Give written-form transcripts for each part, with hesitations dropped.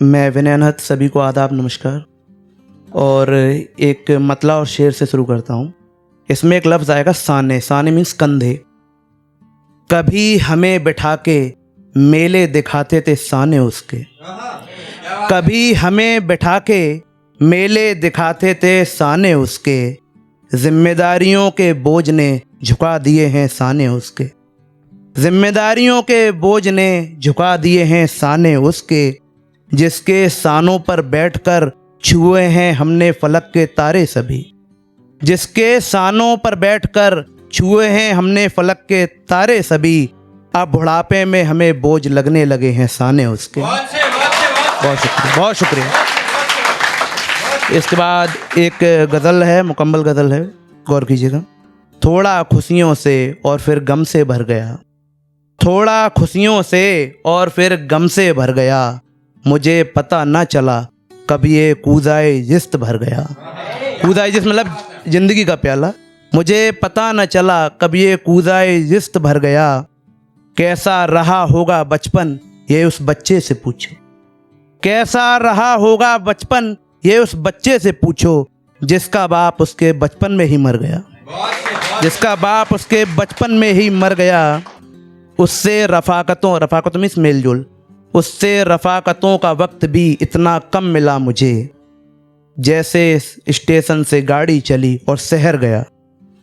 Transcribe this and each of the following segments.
मैं विनय अनहत, सभी को आदाब नमस्कार। और एक मतला और शेर से शुरू करता हूँ। इसमें एक लफ्ज़ आएगा साने। साने मीन्स कंधे। कभी हमें बिठा के मेले दिखाते थे साने उसके, कभी हमें बिठा के मेले दिखाते थे साने उसके, जिम्मेदारियों के बोझ ने झुका दिए हैं साने उसके, जिम्मेदारियों के बोझ ने झुका दिए हैं साने उसके, जिसके सानों पर बैठकर छुए हैं हमने फलक के तारे सभी, जिसके सानों पर बैठकर छुए हैं हमने फलक के तारे सभी, अब बुढ़ापे में हमें बोझ लगने लगे हैं साने उसके। बहुत शुक्रिया, बहुत शुक्रिया। इसके बाद एक गज़ल है, मुकम्मल गज़ल है, गौर कीजिएगा। थोड़ा खुशियों से और फिर गम से भर गया, थोड़ा खुशियों से और फिर गम से भर गया, मुझे पता न चला कब ये कूदाए जिस्त भर गया। कूदाए जिस्त मतलब ज़िंदगी का प्याला। मुझे पता न चला कब ये कूदाए जिस्त भर गया, कैसा रहा होगा बचपन ये उस बच्चे से पूछो, कैसा रहा होगा बचपन ये उस बच्चे से पूछो, जिसका बाप उसके बचपन में ही मर गया, जिसका बाप उसके बचपन में ही मर गया। उससे रफ़ाकतों मीन्स मेल जोल, उससे रफ़ाकतों का वक्त भी इतना कम मिला मुझे, जैसे स्टेशन से गाड़ी चली और शहर गया,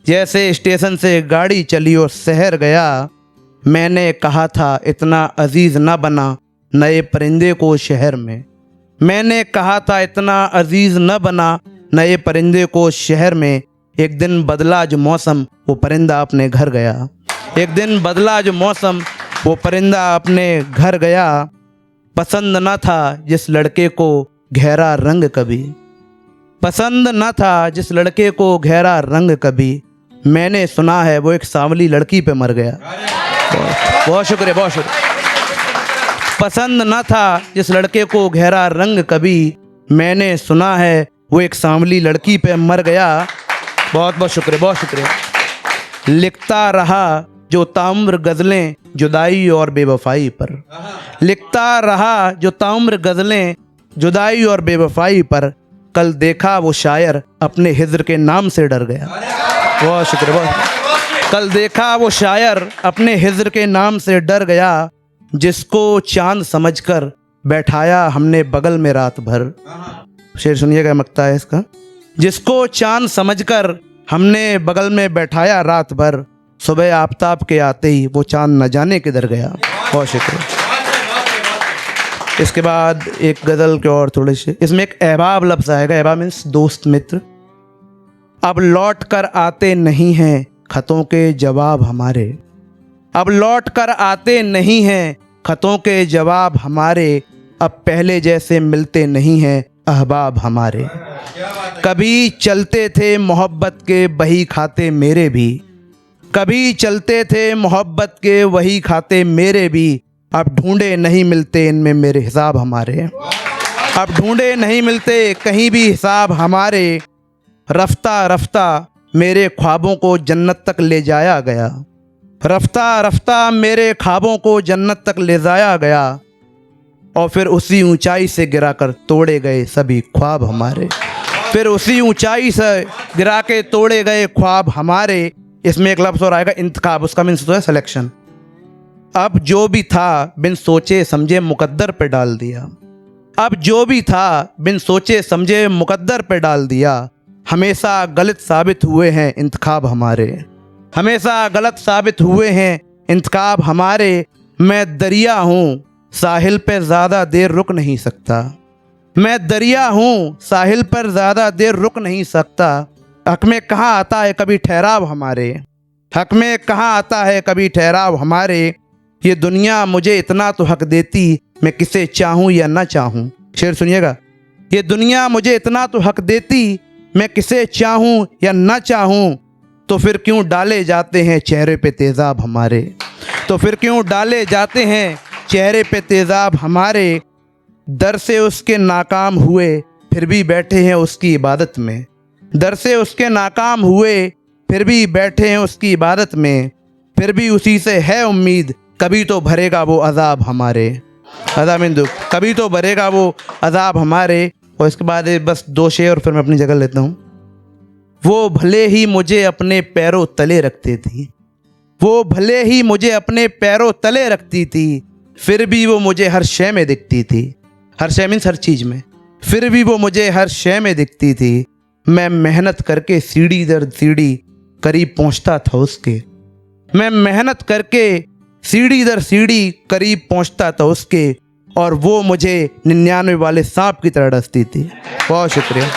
जैसे स्टेशन से गाड़ी चली और शहर गया। मैंने कहा था इतना अजीज़ न बना नए परिंदे को शहर में, मैंने कहा था इतना अजीज़ न बना नए परिंदे को शहर में। एक दिन बदला जो मौसम वो परिंदा अपने घर गया, एक दिन बदला जो मौसम वो परिंदा अपने घर गया। पसंद न था जिस लड़के को गहरा रंग कभी, पसंद न था जिस लड़के को गहरा रंग कभी, मैंने सुना है वो एक सांवली लड़की पे मर गया। बहुत शुक्रिया, बहुत शुक्रिया। पसंद न था जिस लड़के को गहरा रंग कभी, मैंने सुना है वो एक सांवली लड़की पे मर गया। बहुत बहुत शुक्रिया, बहुत शुक्रिया। लिखता रहा जो ताउम्र गज़लें जुदाई और बेवफाई पर, लिखता रहा जो ताउम्र गज़लें जुदाई और बेवफाई पर, कल देखा वो शायर अपने हिज्र के नाम से डर गया। बहुत शुक्रिया, बहुत। कल देखा वो शायर अपने हिज्र के नाम से डर गया, जिसको चांद समझकर बैठाया हमने बगल में रात भर। शेर सुनिएगा, मक्ता है इसका। जिसको चांद समझकर हमने बगल में बैठाया रात भर, सुबह आफताब के आते ही वो चांद न जाने किधर गया। बहुत शुक्रिया। इसके बाद एक गज़ल के और थोड़े से, इसमें एक अहबाब लफ्ज़ आएगा। अहबाब मीन्स दोस्त, मित्र। अब लौट कर आते नहीं हैं ख़तों के जवाब हमारे, अब लौट कर आते नहीं हैं ख़तों के जवाब हमारे, अब पहले जैसे मिलते नहीं हैं अहबाब हमारे। कभी चलते थे मोहब्बत के वही खाते मेरे भी, कभी चलते थे मोहब्बत के वही खाते मेरे भी, अब ढूंढे नहीं मिलते इनमें मेरे हिसाब हमारे, अब ढूंढे नहीं मिलते कहीं भी हिसाब हमारे। रफ्ता रफ्ता मेरे ख्वाबों को जन्नत तक ले जाया गया, रफ्ता रफ्ता मेरे ख्वाबों को जन्नत तक ले जाया गया, और फिर उसी ऊंचाई से गिराकर तोड़े गए सभी ख्वाब हमारे, फिर उसी ऊंचाई से गिरा के तोड़े गए ख्वाब हमारे। इसमें एक लफ्ज़ और आएगा इंतखाब, उसका मीन्स है सिलेक्शन। अब जो भी था बिन सोचे समझे मुकद्दर पे डाल दिया, अब जो भी था बिन सोचे समझे मुकद्दर पे डाल दिया। हमेशा गलत साबित हुए हैं इंतखाब हमारे, हमेशा गलत साबित हुए हैं इंतखाब हमारे। मैं दरिया हूँ साहिल पे ज़्यादा देर रुक नहीं सकता, मैं दरिया हूँ साहिल पर ज़्यादा देर रुक नहीं सकता। हक में कहाँ आता है कभी ठहराव हमारे, हक में कहाँ आता है कभी ठहराव हमारे। ये दुनिया मुझे इतना तो हक देती मैं किसे चाहूँ या ना चाहूँ। शेर सुनिएगा। ये दुनिया मुझे इतना तो हक देती मैं किसे चाहूँ या ना चाहूँ, तो फिर क्यों डाले जाते हैं चेहरे पे तेज़ाब हमारे, तो फिर क्यों डाले जाते हैं चेहरे पे तेज़ाब हमारे। दर से उसके नाकाम हुए फिर भी बैठे हैं उसकी इबादत में, दर से उसके नाकाम हुए फिर भी बैठे हैं उसकी इबादत में। फिर भी उसी से है उम्मीद कभी तो भरेगा वो अज़ाब हमारे, अज़ाब मीन दुख, कभी तो भरेगा वो अज़ाब हमारे। और इसके बाद बस 2 शेर और फिर मैं अपनी जगह लेता हूँ। वो भले ही मुझे अपने पैरों तले रखती थी, वो भले ही मुझे अपने पैरों तले रखती थी, फिर भी वो मुझे हर शय में दिखती थी। हर शय मीन्स हर चीज़ में। फिर भी वो मुझे हर शय में दिखती थी। मैं मेहनत करके सीढ़ी दर सीढ़ी करीब पहुंचता था उसके। मैं मेहनत करके सीढ़ी दर सीढ़ी करीब पहुंचता था उसके, और वो मुझे 99 वाले सांप की तरह डसती थी। बहुत शुक्रिया।